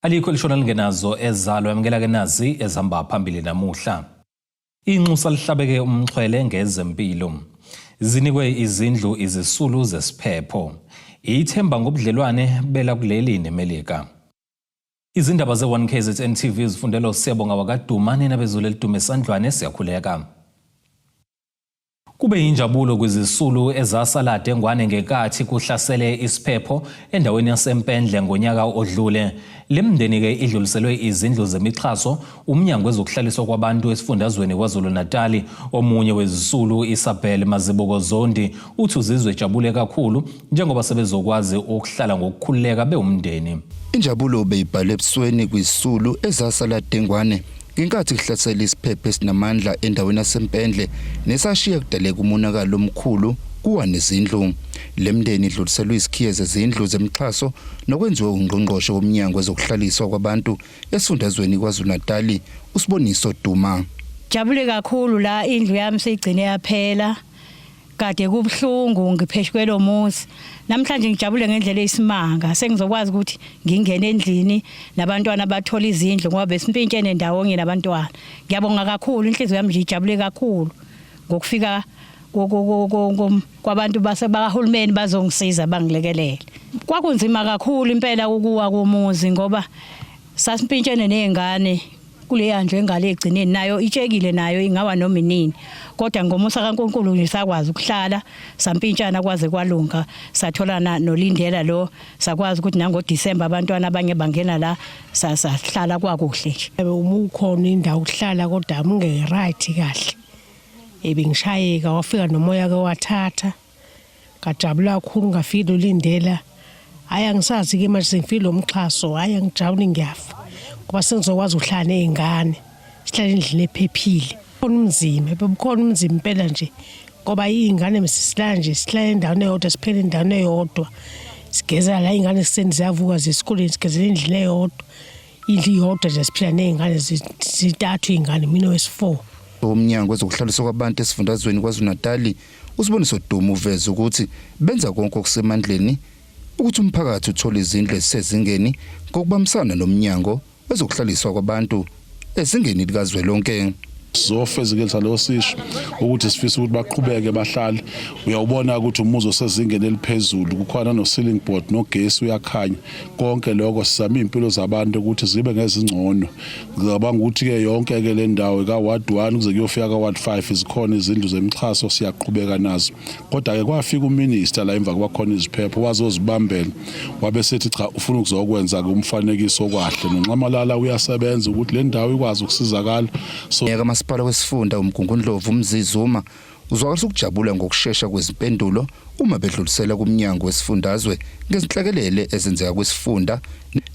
Alikho lishona lingenazo ezalo yamukela ke nazi ezihamba phambili namuhla. Inxusa lihlabeke umxhwele ngezempilo. Zinikwe izindlu izisulu zesiphepho. Ithemba ngobudlelwane bela kuleli neMelika. Izindaba ze1KZN TV zifundelo Siyabonga wakadumane nabezulu elidume esandlwane siyakhuleka. Kube injabulo kwizisulu ezasalade engwane ngekathi kuhlasele isiphepho endaweni yaseMpendle ngonyaka odlule. Lemndeni ke idluliselwe izindlu zemixhaso umnyango wezokuhlaliswa kwabantu esifundazweni KwaZulu-Natal. Omunye wezisulu Isabel Mazibuko Zondi uthi uzizwe ejabule kakhulu njengoba sebezokwazi ukuhlala ngokukhululeka beumndeni. Injabulo beyibhale ebusweni kwizisulu ezasalade engwane ngenkathi kuhlasela isiphepho esinamandla endaweni yaseMpendle nesashiya kudaleka umonakalo omkhulu kuwa nezindlu. Lemndeni idluliselwe izikhiye zezindlu zemixhaso nokwenziwa ungqongqoshe womnyango wezokuhlaliswa kwabantu esifundazweni KwaZulu-Natal uSiboniso Duma. Jabule kakhulu la indlu yami seyigcine yaphela. Kade kubhlungu ngipheshkwelo muzi. Namhlanje ngijabule ngendlela eyisimanga. Sengizokwazi ukuthi ngingene endlini nabantwana bathola izindlu ngoba besimpintshene ndawonye nabantwana. Ngiyabonga kakhulu, inhliziyo yami nje ijabule kakhulu ngokufika kwabantu basebahulumeni bazongisiza bangilekelele. Kwakunzima kakhulu impela ukuwa komuzi ngoba sasimpintshene nezingane kuleya nje engale egcineni nayo itshekile nayo ingawa noma inini. Kodwa ngomusa kaNkulunkulu ngisakwazi ukuhlala sampintshana kwaze kwalunga satholana noLindela lo sakwazi ukuthi nangoDisemba abantwana abanye bangena la sahlala kwakuhle nje. Umukhona indawo ukuhlala kodwa amnge right kahle. Ebengishayeka wafika nomoya ke wathatha. Ngajabula kakhulu ngafika uLindela. Aya ngisazi ke manje sengifile umxhaso aya ngijabule ngiyafa. Kuba sengizokwazi ukuhlala nezingane. Sihlala endlini ephephile. Umzimba bebukhona umzimba impela nje ngoba izingane msisilana nje sihlala endaweni eyodwa siphele endaweni eyodwa. Sigeza la izingane siyavuka zesikoleni sigezela endlini eyodwa. Indlu iyodwa nje siphila nezingane zitathu izingane mina wesi4. Umnyango wezokuhlaliswa kwabantu esifundazweni KwaZulu-Natal uSiboniso Duma uveza ukuthi benza konke okusemandleni ukuthi umphakathi uthole izindlu ezisezingeni ngokubambisana nomnyango wezokuhlaliswa kwabantu ezingeni likazwelonke. Sizofezekisa lo sisho ukuthi sifisa ukuthi baqhubeke bahlale. Uyawubona ukuthi umuzi osezingeni eliphezulu kukhona no ceiling board nogesi uyakhanya. Konke lokho sizama impilo zabantu ukuthi zibe ngezingcono. Ngicabanga ukuthi ke yonke ke le ndawo ka ward 1 kuze kuyofika ka ward 5 izikhona izindlu zemixhaso siyaqhubeka nazo. Kodwa ke kwafika uminister la emva kuba khona iziphepho wazozibambela. Wabe sethi cha ufuna ukuzokwenza ke umfanekiso kwahle nonxamalala uyasebenza ukuthi le ndawo ikwazi ukusizakala. So Umasipala wesifunda uMgungundlovu Mzizuma uzwakala ukujabula ngokusheshsha kwezimpendulo uma bedlulisela kumnyango wesifundazwe ngezinhlekelele ezenzeka kwesifunda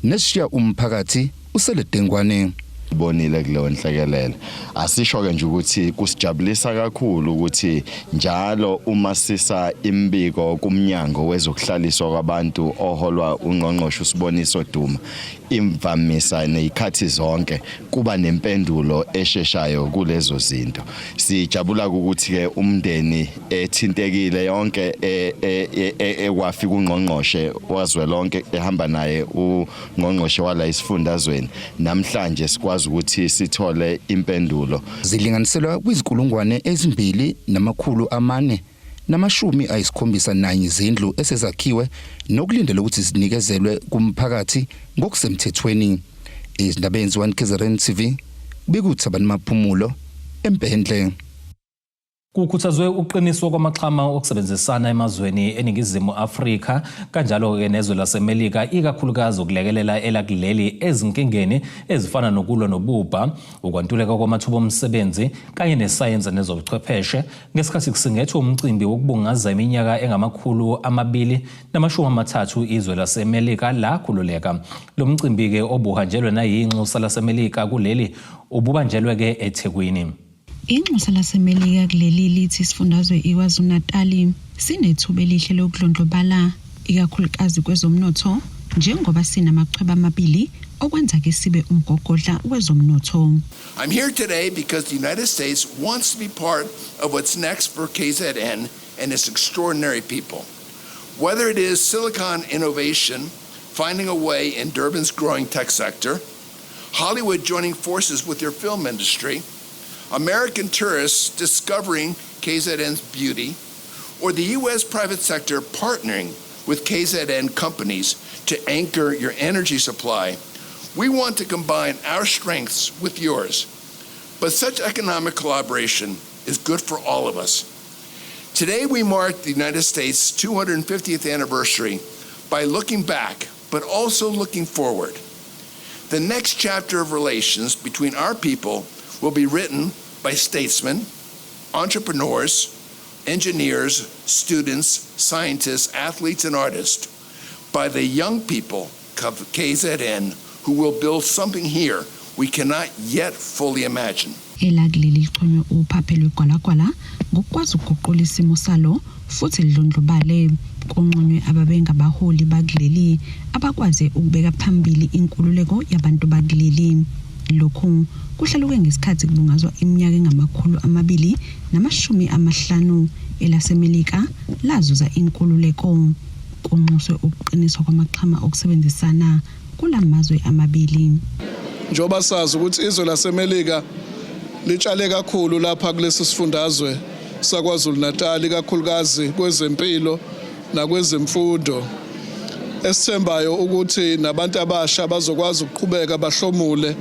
neshiya umphakathi useledengwane. Bonile kuleyo nhlekelele asisho ke nje ukuthi kusijabulisa kakhulu ukuthi njalo uma sisa imbiko kumnyango wezokuhlaliswa kwabantu oholwa ungqongqoshe uSiboniso Duma imvamisa nezikhathi zonke kuba nempendulo esheshayo kulezo zinto. Sijabula ukuthi ke umndeni ethintekile yonke ekwafika ungqongqoshe wazwelonke ehamba naye ungqongqoshe wala isifundazweni namhlanje sikwazi ukuthi sithole impendulo. Zilinganiselwa kwizikulungwane ezimbili namakhulu amane namashumi ayisikhombisa nanye izindlu esezakhiwe nokulindela ukuthi zinikezelwe kumphakathi ngokusemthethweni. Izindaba ezenziwa1KZN TV bekuthi abantu maphumulo eMpendle. Kukhuthazwe uqiniswa kwamaxhama okusebenzisana emazweni eningizimu Afrika kanjalo ke nezwe laseMelika ikakhulukazi ukulekelela elakuleli ezinkingeni ezifana nokulwa nobubha, ukwantuleka kwamathuba omsebenzi kanye nesayensi nezobuchwepheshe ngesikhathi kusingethwa umcimbi wokubungaza iminyaka engamakhulu 230 izwe laseMelika lakhululeka. Lo mcimbi ke obuhanjelwe nayinxusa laseMelika kuleli ububanjelwe ke eThekwini. Inxusa laseMelika kuleli lithi isifundazwe iKwaZulu-Natal sinethuba elihle lokudlondlobala ikakhulukazi kwezomnotho njengoba sinamachweba amabili okwenza ke sibe umgogodla wezomnotho. I'm here today because the United States wants to be part of what's next for KZN and its extraordinary people. Whether it is Silicon innovation, finding a way in Durban's growing tech sector, Hollywood joining forces with their film industry, American tourists discovering KZN's beauty, or the U.S. private sector partnering with KZN companies to anchor your energy supply, we want to combine our strengths with yours. But such economic collaboration is good for all of us. Today we mark the United States' 250th anniversary by looking back, but also looking forward. The next chapter of relations between our people will be written by statesmen, entrepreneurs, engineers, students, scientists, athletes, and artists, by the young people of KZN who will build something here we cannot yet fully imagine. Elakuleli lichonywe uphaphe lwegwalagwala ngokwazi ukuguqula isimo salo futhi lidlondlobale konqonywe ababengabaholi bakuleli abakwazi ukubeka phambili inkululeko yabantu bakuleli. Lokhu kuhlaluke ngesikhathi kubungazwa iminyaka engamakhulu 250 elasemelika lazuza inkululeko konxuswe ukuqiniswa kwamaqhama okusebenzisana kulamazwe amabili. Njoba sazi ukuthi izwe lasemelika litshale kakhulu lapha kulesi sifundazwe saKwaZulu Natal kakhulukazi kwezempilo nakwezemfundo. Esithembayo ukuthi nabantu abasha bazokwazi ukuqhubeka bahlomule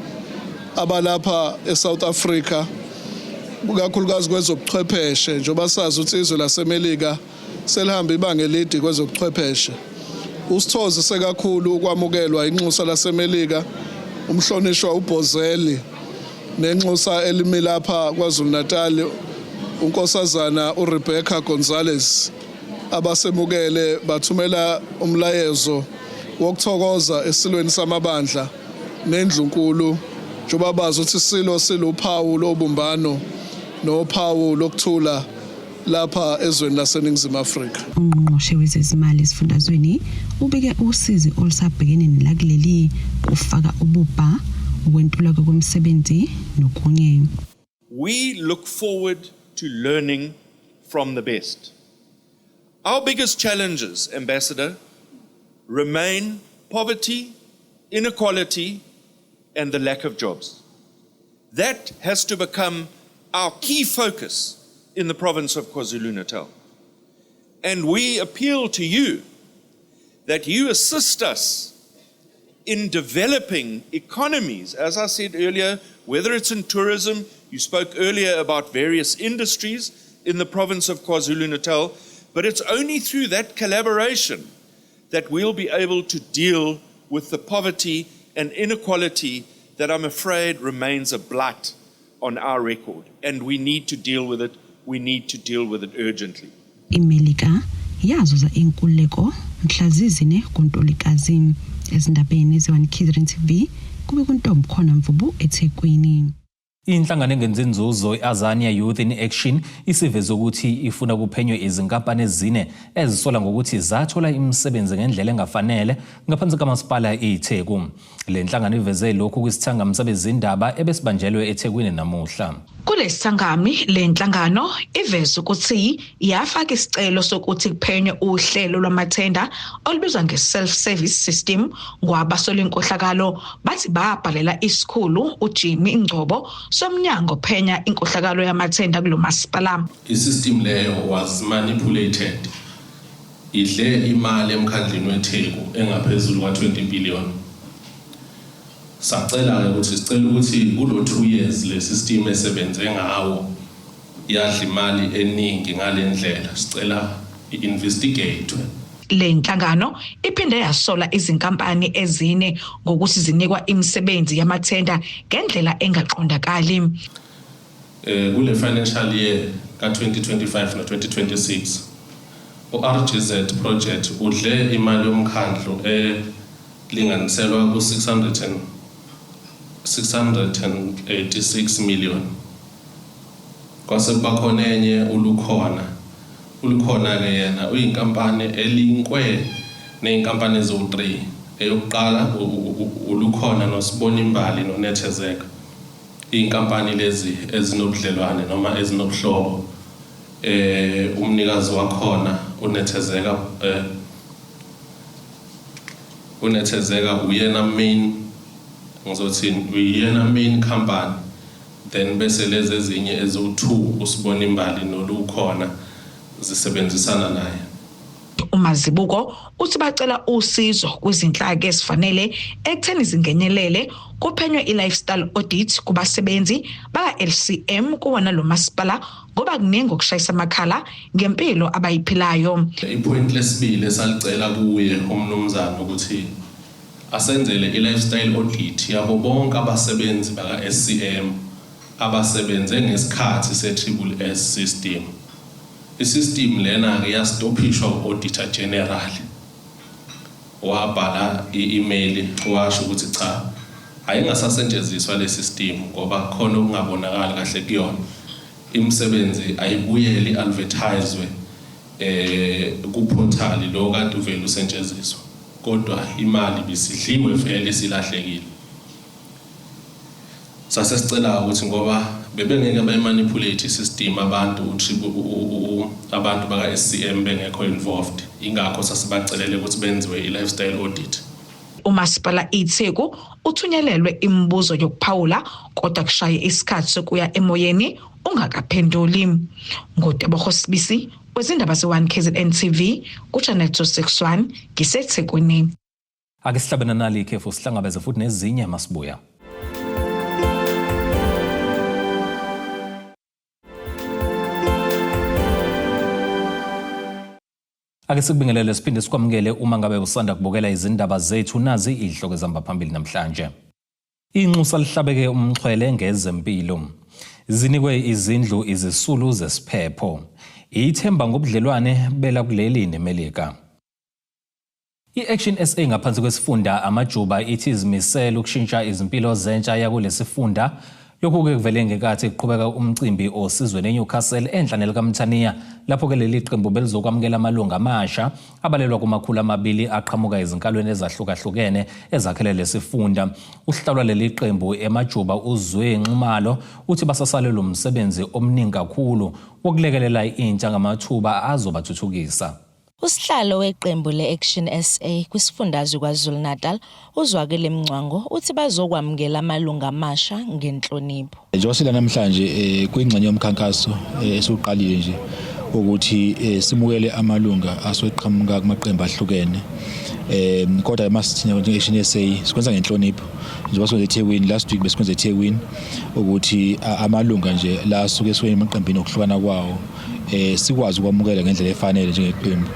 abalapha eSouth Africa kakhulukazi kwezobuchwepheshe njoba sazi ukuthi izwe lasemelika selihamba ibanga elide kwezobuchwepheshe. Usithoze sekakhulu ukwamukelwa inxusa lasemelika umhlonishwa uBozeli nenxusa elimi lapha KwaZulu Natal unkosazana uRebecca Gonzalez abasemukele bathumela umlayezo wokuthokoza esilweni samabandla nendlunkulu njoba bazi ukuthi isilo siluphawu lobumbano nophawu lokuthula lapha ezweni laseNingizimu Afrika. Ungqongqoshe wezezimali esifundazweni ubeke usizi olusabhekene nelakuleli ufaka ububha ukwentuleka kwemisebenzi nokunye. We look forward to learning from the best. Our biggest challenges, Ambassador, remain poverty, inequality, and the lack of jobs. That has to become our key focus in the province of KwaZulu-Natal. And we appeal to you that you assist us in developing economies, as I said earlier, whether it's in tourism, you spoke earlier about various industries in the province of KwaZulu-Natal, but it's only through that collaboration that we'll be able to deal with the poverty and inequality that I'm afraid remains a blight on our record. And we need to deal with it. We need to deal with it urgently. Imelika yazuza inkululeko mhlazizine kuNtulikazi ezindabeni eziwani KZN TV kube kuntombi khona Mvubu eThekwini. Inhlangano engenzi inzuzo iAzania Youth in Action isiveze ukuthi ifuna kuphenywe izinkampani ezine ezisola ngokuthi zathola imisebenzi ngendlela engafanele ngaphansi kamasipala eTheku. Le nhlangano iveze lokhu kwisithangamsebe zindaba ebesibanjelwe eThekwini namuhla. Kulesithangami le nhlangano iveze ukuthi yafaka isicelo sokuthi kuphenywe uhlelo lwamathenda olubizwa nge-self service system ngwabasola inkohlakalo bathi babhalela isikhulu uJimmy Ngcobo somnyango phenya inkohlakalo yamathenda kulomasipala. I-system leyo was manipulated. Idle imali emkhandleni weTheku engaphezulu kwa20 billion. Sacela ukuthi sicela ukuthi kulo 2 years le system esebenze ngawo yadla imali eningi ngalendlela sicela i-investigate. Le nhlangano iphinde yasola izinkampani ezine ngokuthi zinikwa imisebenzi yamathenda ngendlela engaqondakali. Kule financial year ka2025 na 2026 uRGZ project udle imali yomkhandlu elinganiselwa ku686 million. Kwase bakhona enye ulukhona ke yena uyinkampani elinkwe neinkampani ezo3 eyokuqala ulukhona noSibona Imbali noNethezeka. Inkampani lezi ezinobudlelwane noma ezinobuhlobo umnikazi wakhona uNethezeka unethezeka uyena main ngizothini uyena main company then bese lezi ezinye ezo2 usibona imbali nolukhona zisebenzisana naye. uMazibuko uthi bacela usizo kwizinhlaka ezifanele ekutheni zingenelele kuphenywe i-lifestyle audit kubasebenzi baka-LCM kuwona lo masipala ngoba kuningi okushayisa amakhala ngempilo abayiphilayo. Ipoint lesibili esalicela kuye umnumzana ukuthi asenzele i-lifestyle audit yabo bonke abasebenzi baka-SCM abasebenze ngesikhathi se-SSS system. I-system lena ke yastophishwa u-Auditor General. Wabhala i-email washo ukuthi cha ayingasasetshenziswa le system ngoba khona okungabonakala kahle kuyona. Imisebenzi ayibuyeli advertiswe ku-portal lo kade uvela usetshenziswa. Kodwa imali bisidliwe vele silahlekile. Sase sicela ukuthi ngoba bebengeke bayimanipulate isystem abantu abantu baka-SCM bengekho involved ingakho sasibacelele ukuthi benziwe i-lifestyle audit. uMasipala iTheku uthunyelelwe imibuzo yokuphawula kodwa kushaye isikhathi sokuya emoyeni ungakaphenduli. Ngotebogo Sibisi wezindaba ze1 KZN TV kuChannel 261 ngiseThekwini. Ake sihlabene nali ikhefu sihlangabeze futhi nezinye masibuya. Ake sikubingelele siphinde sikwamukele uma ngabe usanda kubukela izindaba zethu nazi ihloko ezihamba phambili namhlanje. Inxusa lihlabeke umxhwele ngezempilo. Zinikwe izindlu izisulu zesiphepho. Ithemba ngobudlelwane bela kuleli neMelika. I-Action SA ngaphansi kwesifunda amajuba ithi izimisela ukushintsha izimpilo zentsha yakulesifunda. Lokhu kuvele ngekathi kuqhubeka umcimbi osizweni eNewcastle enhlanela kaMthaniya lapho ke leli qembu belizokwamukela amalunga amasha abalelwa kumakhulu amabili aqhamuka izinkalweni ezahlukahlukene ezakhele lesifunda. Uhlawula leli qembu emajuba uzwe Nxumalo uthi basasalelwe umsebenzi omningi kakhulu wokulekelela intsha ngamathuba azobathuthukisa. Usihlalo weqembu le-Action SA kwisifundazwe kwaZulu-Natal uzwakele Mncwango uthi bazokwamukela amalunga amasha ngenhlonipho. Njosila namhlanje kwingxenye yomkhankaso esuqalile nje ukuthi simukele amalunga asweqhamuka kumaqembu ahlukene. Kodwa masithina nje-Action SA sikwenza ngenhlonipho njengoba sikwenze eThekwini last week besikwenze eThekwini ukuthi amalunga nje la asuke esweni emaqembini okuhlukana kwawo sikwazi ukwamukela ngendlela efanele njengeqembu.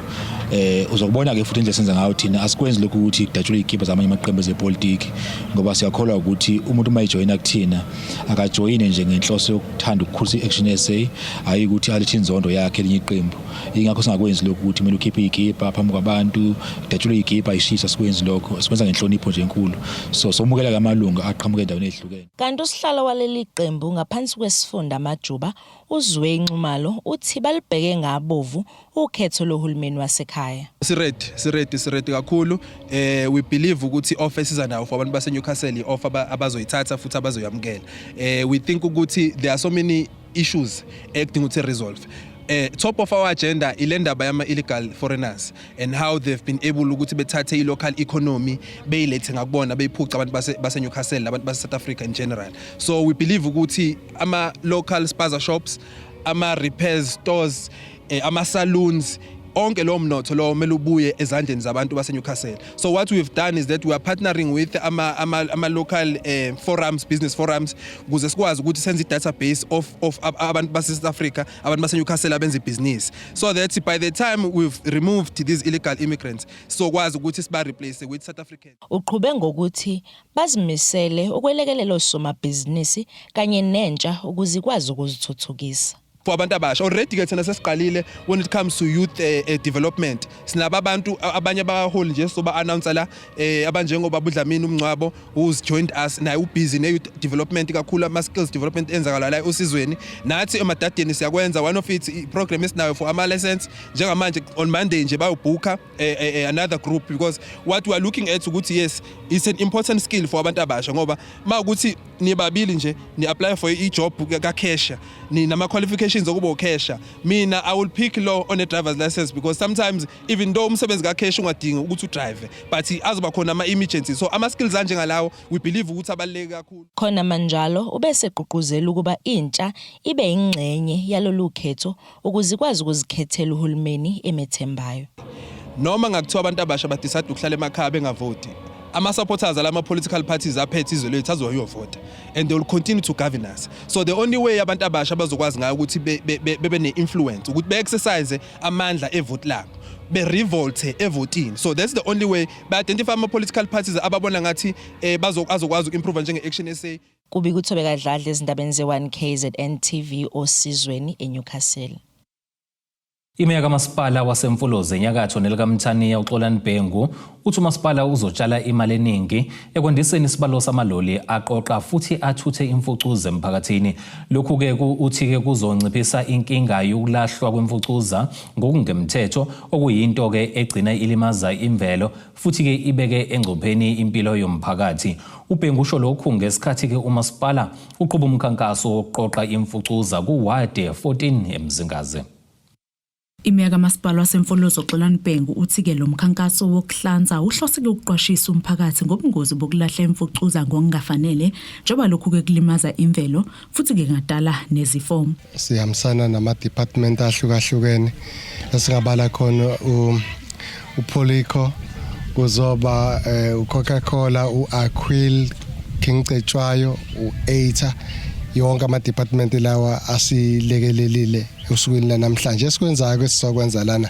Uzokubona ke futhi indlela senza ngayo thina asikwenzi lokhu ukuthi kudatshulwe igiba zamanye amaqembu ezepolitiki ngoba siyakholwa ukuthi umuntu uma ejoyina kuthina akajoyine nje ngenhloso yokuthanda ukukhulisa i-Action SA hayi ukuthi alethe inzondo yakhe elinye iqembu. Ingakho singakwenzi lokhu ukuthi kumele ukhiphe igiba phambi kwabantu kudatshulwe igiba ishisa sikwenzi lokho sikwenza ngenhlonipho nje enkulu. So somukela kamalunga aqhamuke endaweni ezihlukene. Kanti usihlalo waleli qembu ngaphansi kwesifunda amajuba uzwe Nxumalo uthi balibheke ngabovu ukhetho lohulumeni wasekhaya. Siredi kakhulu. We believe ukuthi office izanawo for abantu base Newcastle offer abazoyithatha futhi abazoyamukela. We think ukuthi there are so many issues ekudinga ukuthi resolve. Top of our agenda ilendaba yama illegal foreigners and how they've been able ukuthi bethathe i-local economy beyilethe ngakubona beyiphuca abantu base Newcastle abantu base South Africa in general. So we believe ukuthi ama local spaza shops, ama repair stores, ama saloons onke lo mnotho lo mele ubuye ezandleni zabantu base Newcastle. So what we've done is that we are partnering with ama local forums, business forums ukuze sikwazi ukuthi senze i-database of abantu base South Africa, abantu base Newcastle abenza business, so that by the time we've removed these illegal immigrants so kwazi ukuthi siba replace with South African. Uqhube ngokuthi bazimisele ukwelekelela osomabhizinisi kanye nentsha ukuze ikwazi ukuzithuthukisa. For abantu abasha already ke thina sesiqalile when it comes to youth development. Sinaba abantu abanye abaholi nje so ba announce la abanjengoba Budlamini uMncwabo who's joined us naye ubusy ne youth development kakhulu ama skills development enzakala la usizweni nathi emadadeni siyakwenza. One of it program esinayo for ama lessons njengamanje on Monday nje bayobhuka another group because what we are looking at ukuthi yes it's an important skill for abantu abasha ngoba ma ukuthi nibabili nje ni apply for i job ka cashier ni nama qualifications intentions zokuba ukhesha, mina I will pick law on a driver's license because sometimes even though umsebenzi kacash ungadingi ukuthi udrive but azoba khona ama-emergency so ama-skills anjengalawo we believe ukuthi abaluleke kakhulu. Khona manjalo ubese gqugquzela ukuba intsha ibe ingxenye yalolu khetho ukuze ikwazi ukuzikhethela uhulumeni emethembayo. Noma ngakuthiwa abantu abasha badecide ukuhlala emakhaya bengavoti, ama-supporters alama-political parties aphethe izwe lethu azoyovota and they will continue to govern us. So the only way abantu abasha bazokwazi ngayo ukuthi bebe ne-influence ukuthi be-exercise amandla evoti labo, be-revolte evotini. So that's the only way be-identify ama-political parties ababona ngathi azokwazi uku-improve njenge-Action SA. Kubi kuThobe Kadladla ezindabeni ze-1 KZN TV osizweni eNewcastle. Imeya kamasipala wasemfuloze enyakatho nelikaMthaniya uXolani Bhengu uthi umasipala uzotshala imali eningi ekwandiseni isibalo samaloli aqoqa futhi athuthe imfucuza emphakathini. Lokhu ke uthi ke kuzonciphisa inkinga yokulahlwa kwemfucuza ngokungemthetho okuyinto ke egcina ilimaza imvelo futhi ke ibeke engcupheni impilo yomphakathi. uBhengu usho lokhu ngesikhathi ke umasipala uqhuba umkhankaso wokuqoqa imfucuza kuward 14 eMzingaze. Imeya kamasipala wasemfulozo uXolani Bhengu uthi ke lo mkhankaso wokuhlanza uhloseke ukuqwashisa umphakathi ngobungozi bokulahla imfucuza ngokungafanele njengoba lokhu ke kulimaza imvelo futhi ke ngadala nezifo. Sihambisana nama-department ahlukahlukene esingabala khona uPolico, kuzoba uCoca-Cola, uAquil, King Cetshwayo, uATA, yonke ama-department lawa asilekelelile usukwini lanamhlanje. Esikwenzayo kwesizokwenza lana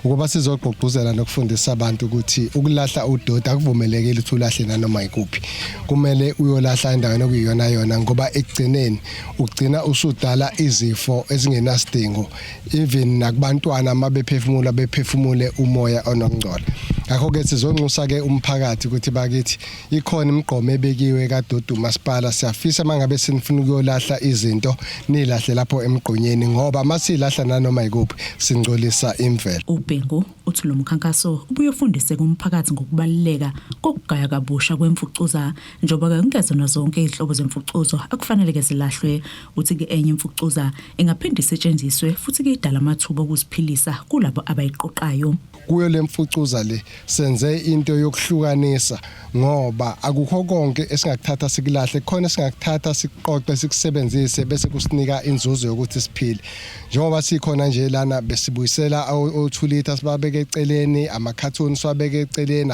ukuba sizogqugquzela nokufundisa abantu ukuthi ukulahla udoda akuvumelekile ukuthi ulahle nanoma ikuphi. Kumele uyolahla endaweni okuyiyona yona ngoba ekugcineni ugcina usudala izifo ezingenasidingo even nakubantwana mabephefumula bephefumule umoya onongcola. Ngakho ke sizonxusa ke umphakathi ukuthi bakithi ikhona imigqomo ebekiwe kaDodu Masipala. Siyafisa mangabe sinifuna ukuyolahla izinto nilahle lapho emgqonyeni ngoba masilahla nanoma ikuphi singcolisa imvelo. uBhengu uthi lo mkhankaso ubuyofundise kumphakathi ngokubaluleka kokugaya kabusha kwemfucuza njengoba ke ngezona zonke izihlobo zemfucuzo akufanele ke zilahlwe. Uthi ke enye imfucuza engaphinde isetshenziswe futhi ke idala amathuba okuziphilisa kulabo abayiqoqayo. Kuyo lemfucuza le senze into yokuhlukanisa ngoba akukho konke esingakuthatha sikulahle, khona singakuthatha siqoqe sikusebenzise bese kusinika inzuzo yokuthi siphile. Njengoba sikhona nje lana besibuyisela o2 liters babeke eceleni, ama-carton swabeke eceleni,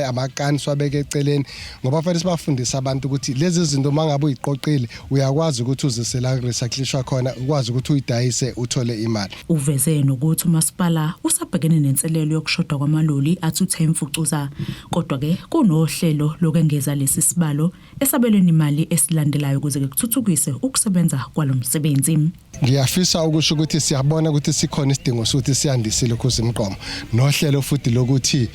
amakani swabeke eceleni ngoba fanele sibafundisa abantu ukuthi lezi zinto mangabe uyiqoqile uyakwazi ukuthi uzisela recyclishwa khona ukwazi ukuthi uyidayise uthole imali. Uveze nokuthi umasipala usabhekene nenselelo yokushoda kwamaloli athuthe imfucuza kodwa ke kunohlelo lokengeza lesi sibalo esabelweni imali esilandelayo ukuze kuthuthukise ukusebenza kwalomsebenzi. Ngiyafisa ukusho ukuthi siyabona ukuthi sikhona isidingo sokuthi siyandisile ukuze imqomo nohlelo futhi lokuthi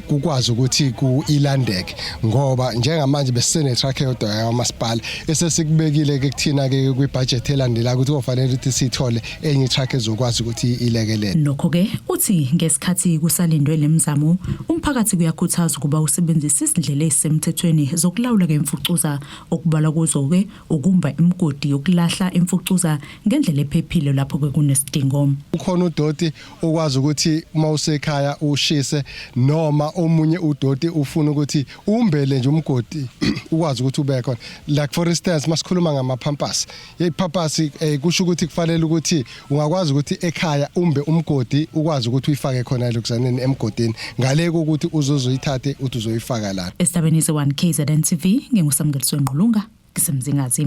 kukwazi ukuthi kuilandeke ngoba njengamanje besene truck yodwa yamasipala esesikubekile ke kuthina ke kwibudget elandela ukuthi kufanele ukuthi sithole enye truck ezokwazi ukuthi ilekelele. Nokho ke uthi ngesikhathi kusalindwe lemizamo umphakathi kuyakhuthaza ukuba usebenzise izindlela ezisemthethweni zokulawula ngemfucuza okubala kuzo ke ukumba imigodi yokulahla imfucuza ngendlela ephephile lapho kunesidingo. Ukhona udoti okwazi ukuthi uma usekhaya ushise noma omunye udoti ufuna ukuthi umbele nje umgodi ukwazi ukuthi ube khona. Like for instance masikhuluma ngama-pampers. Ipampers kusho ukuthi kufanele ukuthi ungakwazi ukuthi ekhaya umbe umgodi ukwazi ukuthi uyifake khona lokuzaneni emgodini ngale ukuthi uzoyithathe uthi uzoyifaka la. Estabeni ze1 KZN TV nginguSamgeliswe Ngqulunga ngisemzingazi.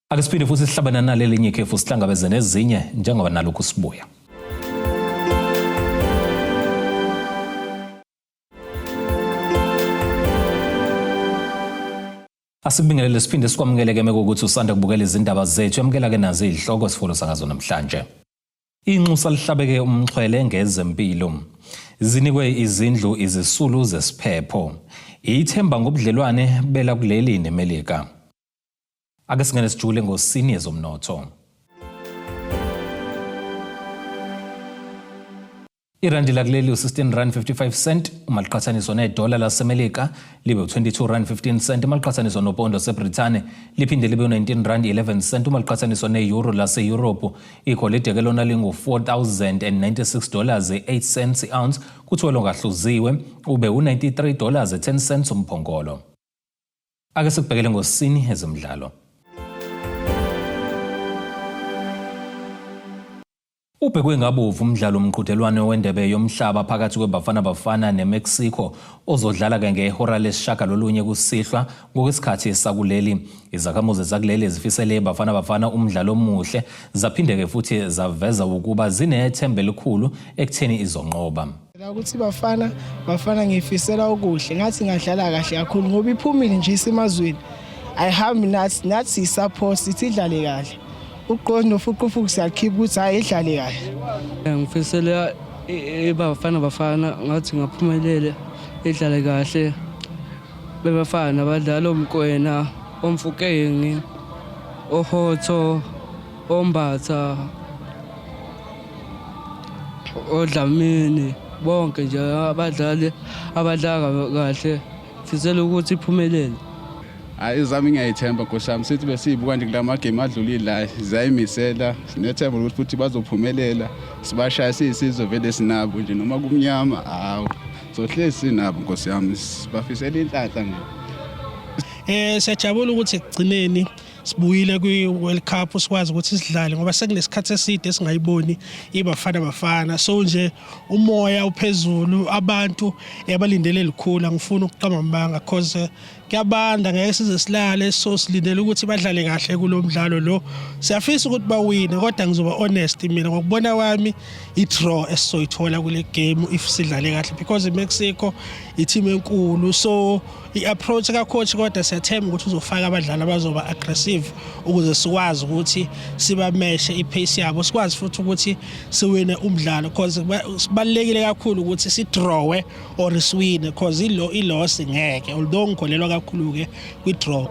Akesiphinde futhi sihlabana nalelinye ikhefu sihlangabezene ezinye njengoba nalokhu sibuya. Asibingelele siphinde sikwamukeleke ukuthi usanda kubukela izindaba zethu yamukela ke nazo izihloko sifulo sangazo namhlanje. Inxusa lihlabeke umxhwele ngezempilo. Zinikwe izindlu izisulu zesiphepho. Ithemba ngobudlelwane bela kuleli neMelika. Ake singene sijule ngosini yezomnotho. Irandi lakuleli u16.55 uma liqhathaniswa nedola lasemelika libe u22.15 uma liqhathaniswa nopondo seBrithani liphinde libe u19.11 uma liqhathaniswa neeuro lase-Europe. Igolide ke lona lingu$4,096.08 i-ounce kuthi olongahluziwe ube u$93.10 umphongolo. Ake sikubhekele ngosini ezemidlalo. Ubhekwe ngabovu umdlalo omqhudelwano wendebe yomhlaba phakathi kweBafana Bafana neMexico ozodlala ke ngehora lesishagalolunye kusihlwa ngokwesikhathi sakuleli. Izakhamuzi zakuleli zifisele iBafana Bafana umdlalo omuhle zaphinde ke futhi zaveza ukuba zinethembe elikhulu ekutheni izonqoba. Ukuthi Bafana ngifisela okuhle ngathi ngadlala kahle kakhulu ngoba iphumile nje isemazweni. Ayihambi nathi support idlale kahle. Uqondo futhi siyakhipha ukuthi hayi idlale kahle. Ngifisela Bafana ngathi ngaphumelele idlale kahle. Bebafana badlala umkwena, omfukengi, ohotho, ombatha, odlamini, bonke nje abadlali abadlala kahle. Ngifisela ukuthi iphumelele. Izami ngiyayithemba nkosami sithi besiyibuka nje kulama game adlulile la sizayimisela sinethemba ukuthi futhi bazophumelela sibashaya siyisizwe vele sinabo nje noma kumnyama sohlezi sinabo nkosi yami sibafisela inhlanhla nje. Siyajabula ukuthi ekugcineni sibuyile kwi-World Cup sikwazi ukuthi sidlale ngoba sekunesikhathi eside singayiboni iBafana so nje umoya uphezulu abantu abalindele likhulu ngifuna ukuqamba mbanga because kuyabanda ngeke size silale so silindele ukuthi badlale kahle kulomdlalo lo siyafisa ukuthi bawine kodwa ngizoba honest mina ngokubona kwami i-draw esizoyithola kule game if sidlale kahle because iMexico i-team enkulu so i-approach ka-coach kodwa siyathemba ukuthi uzofaka abadlali abazoba aggressive ukuze sikwazi ukuthi sibameshe ipace yabo sikwazi futhi ukuthi siwine umdlalo because sibalekile kakhulu ukuthi sidrawe or siwine because i-loss ngeke although ngikholelwa kakhulu ke kwi-draw.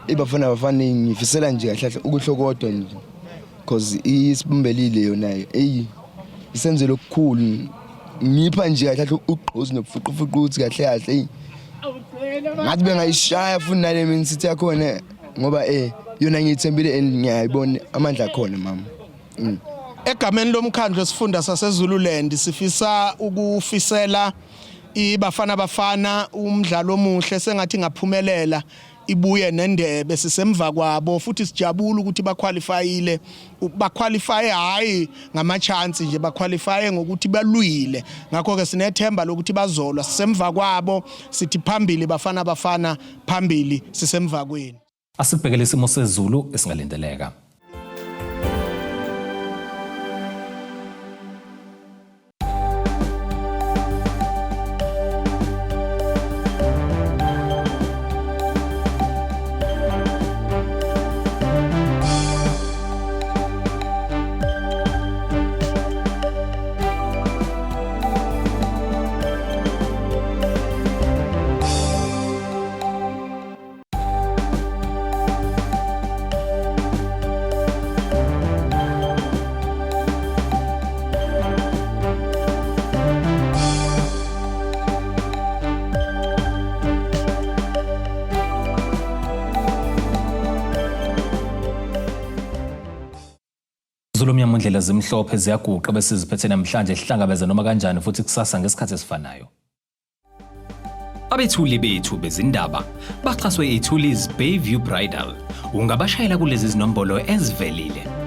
iBafana ngifisela nje kahle ukuhlokodwa nje because isibumbelile yona isenzele okukhulu ngipha nje kahle ugqozi nofuqufuqu ukuthi kahle ngathi bengayishaya futhi nale Man City yakhona ngoba yona ngiyithembile and ngiyayibona amandla khona mama. Egameni lomkhandlu wesifunda saseZululand sifisa ukufisela iBafana umdlalo omuhle sengathi ngaphumelela ibuye nendebe sisemva kwabo futhi sijabula ukuthi baqualify hayi ngama chance nje baqualify ngokuthi balwile ngakho ke sinethemba lokuthi bazolwa sisemva kwabo sithi phambili Bafana phambili sisemva kweni. Asibhekele isimo sezulu esingalindeleka. Zulumnyama indlela zimhlophe ziyaguqa bese ziphethe namhlanje sihlangabeza noma kanjani futhi kusasa ngesikhathi esifanayo. Abethuli bethu bezindaba baxhaswe iTulis Bayview Bridal. Ungabashayela kulezi zinombolo ezivelile